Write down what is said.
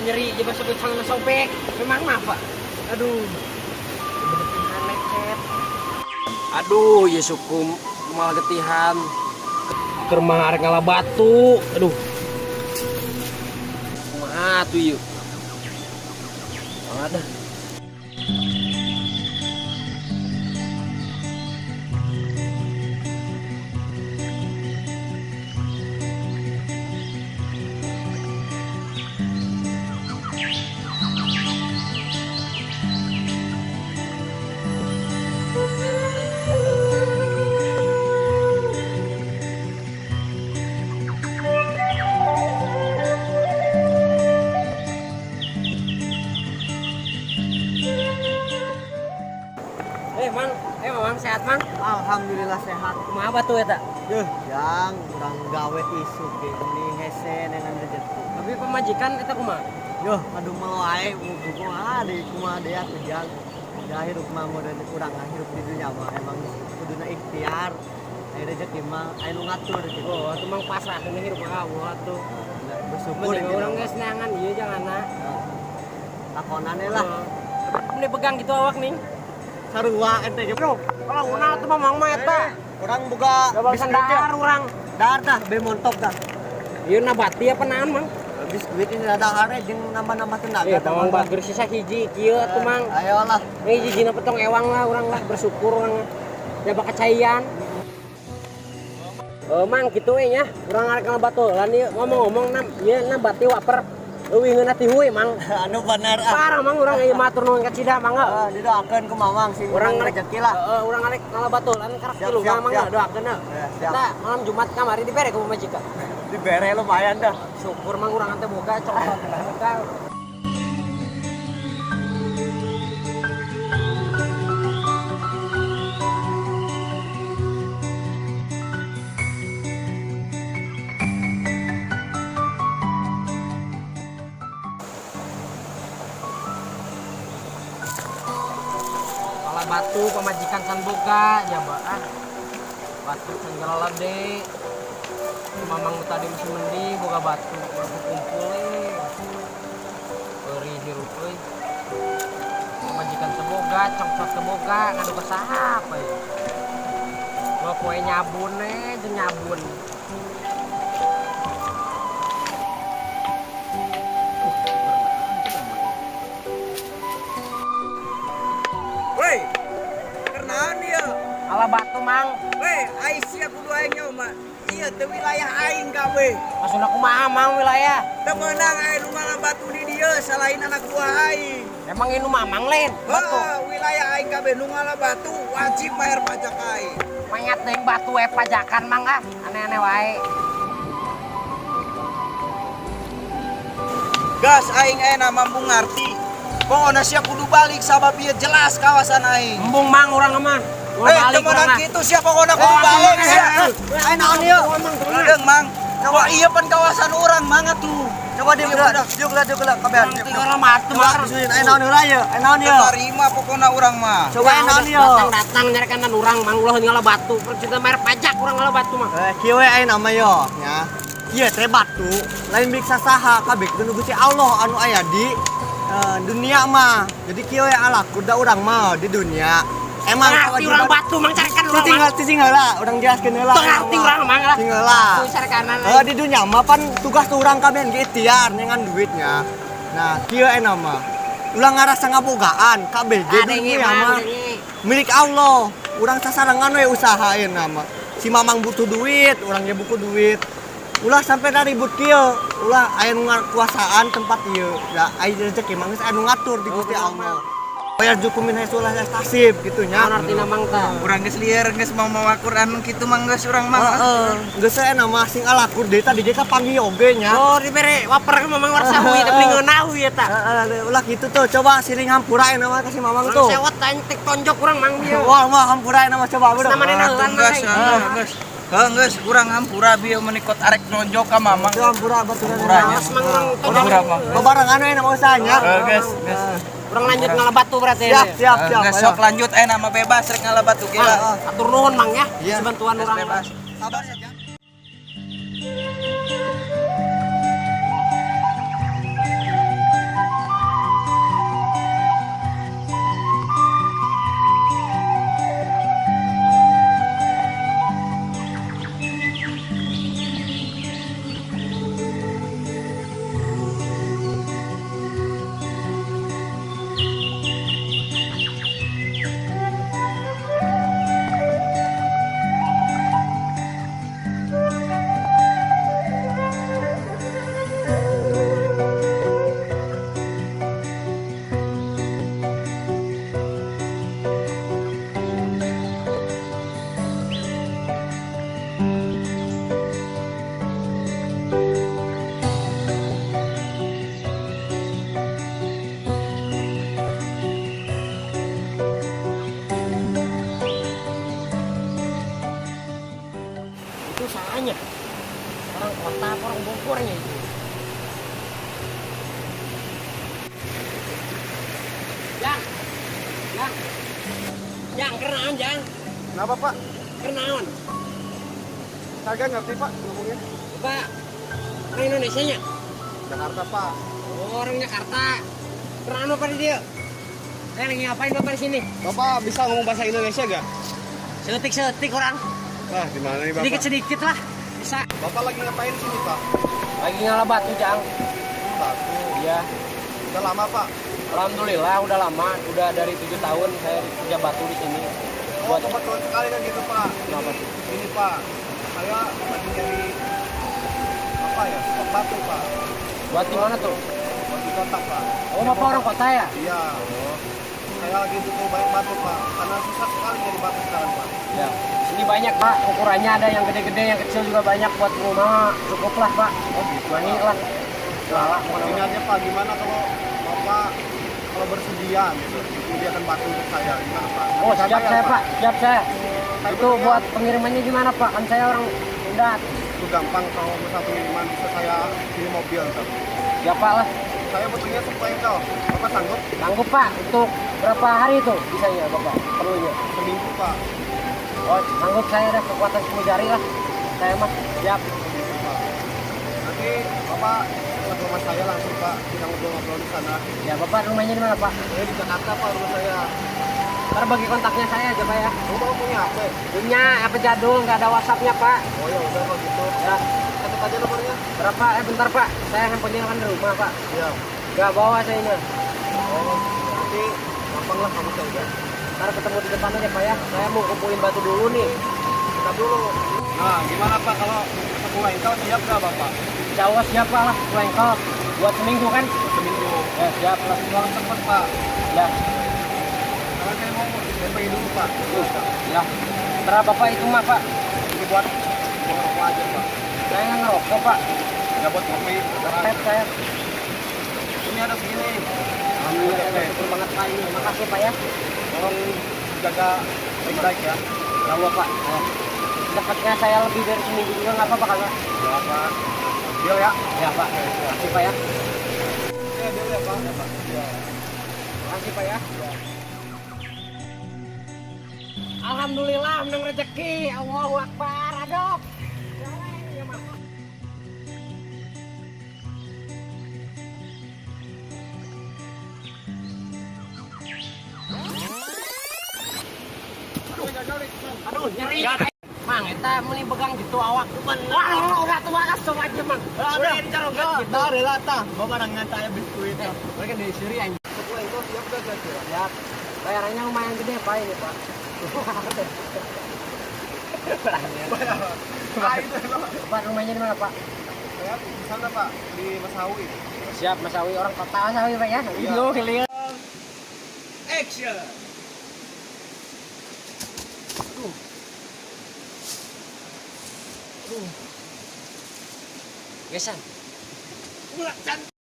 nyeri dia masuk ke sana sobek. Memang apa? Aduh. Getihan lecet. Aduh, ya suku malah getihan. Kermah arek ngalah batu. Aduh. Kumaha tuh yuk. Ada. Mang sehat mang? Alhamdulillah sehat. Kumaha batu eta? Yang kurang gawe isu ini hese dengan rezeki. Tapi pemajikan eta kumaha? Aduh mau ae kumaha di kumaha dia tujang. Da hirup mah modern kurang hirup di dunia mah emang kuduna ikhtiar. Aya rezeki mah aya nu ngatur gitu. Oh, atuh mang pasrah kena hirup ka Allah atuh. Bersyukur Mun urang geus neangan ieu janganna. Takonane lah. Meni pegang gitu awak ning. Sarua ente ge, Bro. Kalau una tuh mamang mah eta. Urang boga Bisa dahar urang. Dahar dah be montok dah. Ieu nabati apa naon mang? Biskuit ini ada hare jeung nambah-nambah tenaga. Iya, tawang bager sisa hiji kieu atuh mang. Ayolah. Ini hijina petong ewang lah urang lah bersyukur urang. Ya bakacayan. Mang kitu we nya, urang arek ngalabatolan ieu ngomong-ngomong ieu nabati waper. Leuwih ngeuna ti huy mang. Anu bener Parah mang urang ieu matur nuhun ka Cida mangga. Didoakeun ku Mamang sing Urang ngarek rezeki lah. urang ngarek ngalabatolan karek Siap, tilu siap, mangga siap. doakeun. Siap. Eta malam Jumat kamari dibere ku majikan. Dibere lumayan dah. Syukur mang urang teh boga coklat boga. Batu pemajikan san boga ya ah batu san galala de mamang tadi musim mendi boga batu kumpul beri hirup pemajikan seboga congcot seboga ngadu kesaha apa ya gua poe nyabun jeung nyabun ala batu mang. Weh, ai sia kudu aing nya mah. Ieu teh wilayah aing ka we. Maksudna kumaha mang wilayah? Teu meunang aya nu ngalah batu di dieu salain anak buah aing. Emang ini mamang lain batu. Wilayah aing kabeh nu ngalah batu wajib bayar pajak aing. Mayat deui batu we pajakan mang ah. Aneh-aneh wae. Gas aing ena mampu ngarti. Pokona sia kudu balik sabab ieu jelas kawasan aing. Embung mang urang mah. Temenan kitu sia pokona kudu balik sia. Aing naon ieu? Ledeung mang. Coba ieu pan kawasan urang mang atuh. Coba dieu geula kabehan. Tinggal mah atuh mah. Aing naon heula ieu? Aing naon ieu? Tarima pokona urang mah. Coba aing naon ieu? Datang nyarekan urang mang ulah ngala batu. Percinta bayar pajak urang ngala batu mah. Kieu we aing nama yo nya. Ieu teh batu lain biksa saha kabeh kudu Gusti Allah anu aya di dunia mah. Jadi kieu we alaku da urang mah di dunia. Emang ngerti urang batu mang carekan urang. Cicing heula, urang jelaskeun heula. Ngerti urang mang lah. Cicing heula. Carekanan. Di dunia mah pan tugas urang kabeh ge ikhtiar nyengan duitnya. Nah, kieu ena mah ulah ngarasa ngabogaan kabeh ge duit mah milik Allah. Urang sasarangan we usaha ayeuna mah. Si Mamang butuh duit, urang ge butuh duit. Ulah sampai ribut kieu, ulah aya nu ngakuasaan tempat ieu. Da aya rezeki mah geus anu ngatur di Gusti Allah. Bayar jukumin haisulah tasib gitu nya. Artina mang tah. Urang geus lieur geus mau mawa Quran kitu mah geus urang mah. Heeh. Geus aya mah sing alakur deui tadi ge kapanggih oge nya. Oh, dibere waper ke mamang warsa huy teh ngeunah huy eta. Heeh, ulah kitu tuh coba siring hampura aya mah ka si Mamang tuh. Sewot tanya tek tonjok urang mang dia. Wah, mah hampura aya mah coba bener. Namanya neulan mah. Geus. Geus urang hampura bieu menikot arek nonjok ka Mamang. Hampura baturan. Hampuranya. Hampura mah. Babarengan we nama usahanya. Geus. Urang lanjut ngalah batu berarti. Siap. Geus sok lanjut nama bebas rek ngalah batu gila. Atur nuhun mang ya. Bantuan urang bebas. Sabar saja. orangnya. Orang kota apa orang Bogornya itu. Jang. Jang. Jang, kenaon, Jang? Kenapa Pak? Kenaon? Kagak ngerti Pak ngomongnya. Pak, orang Indonesianya? Jakarta Pak. Oh, orang Jakarta. Kenaon apa di dia? Saya lagi ngapain Bapak di sini? Bapak bisa ngomong bahasa Indonesia gak? Sedetik-sedetik orang. Wah, di mana nih Bapak? Sedikit-sedikit lah. Bisa. Bapak lagi ngapain di sini Pak? Lagi ngalah batu, Jang. Batu. Iya. Udah lama Pak. Alhamdulillah udah lama, udah dari 7 tahun saya kerja batu di sini. Oh, kebetulan sekali kan gitu Pak. Kenapa tuh? Ini Pak, saya lagi nyari apa ya? Spot batu Pak. Buat di mana tuh? Buat di kota Pak. Oh, Bapak orang kota ya? Iya. Saya lagi butuh banyak batu Pak. Karena susah sekali nyari batu sekarang Pak. Ya. Sini banyak Pak, ukurannya ada yang gede-gede, yang kecil juga banyak buat rumah. Cukup lah Pak. Oh, gitu. Banyak lah. Lala, Ini aja Pak, gimana kalau Bapak kalau bersedia gitu, menyediakan batu untuk saya, gimana Pak? Oh, siap bayar, saya Pak, siap saya. Saya Itu bayar. buat pengirimannya gimana Pak? Kan saya orang udah Itu gampang kalau misal pengiriman bisa saya kirim mobil Pak. siap Pak lah. Saya butuhnya sequential. Bapak sanggup? Sanggup Pak, untuk berapa hari itu bisanya Bapak perlunya? Seminggu Pak. Oh, sanggup saya ada kekuatan 10 jari lah. Saya mah siap. Seminggu Pak. Nanti Bapak ke rumah saya langsung Pak, kita ngobrol-ngobrol di sana. Ya Bapak rumahnya di mana Pak? Saya di Jakarta Pak rumah saya. Ntar bagi kontaknya saya aja Pak ya. Oh, Bapak punya HP? Punya apa jadul, nggak ada WhatsAppnya Pak. Oh ya udah kalau gitu. Ya, Catat aja nomornya. berapa? Bentar Pak, saya handphonenya kan di rumah Pak. Iya. Nggak bawa saya ini. Oh, nanti gampang lah kamu saja. Ntar ketemu di depan aja Pak ya. Saya mau kumpulin batu dulu nih. Kita dulu. Nah, gimana Pak kalau satu lengkal siap nggak Bapak? Insya Allah siap Pak lah, lengkap. Buat seminggu kan? Seminggu. Ya siap lah. Tolong cepet Pak. Ya, Karena saya mau DP dulu Pak. ya. Ntar Bapak itu mah Pak. Ini buat ngerokok aja Pak. Saya nggak ngerokok Pak. Nggak buat kopi. Pet saya. Ini ada segini. Alhamdulillah, syukur banget Pak ini. Makasih Pak ya. Tolong jaga baik-baik ya. Ya Allah Pak. Ya. Dekatnya saya lebih dari seminggu juga nggak apa-apa kan Pak? Ya Pak. Deal ya. Ya Pak. Makasih Pak ya. Ya deal ya Pak. Ya Pak. Ya. Makasih Pak ya. Alhamdulillah menang rezeki. Allahu Akbar. Aduh. Ya, Mas. Aduh nyeri. Mang, eta meni begang gitu awak. Wah, udah tua asuh aja, Mang. Udah carogat gitu. Dah relata. Bapak nang ngantai biskuit. Mereka dari Siri anjing. Sequential siap gak kira-kira? Ya, bayarannya lumayan gede, Pak ini, Pak. Ah itu loh. Pak, rumahnya di mana, Pak? Saya di sana Pak, di Masawi. Siap, Mas Awi, orang kota Mas Awi, Pak ya. Video kalian. Action. Gesan. Mulak can.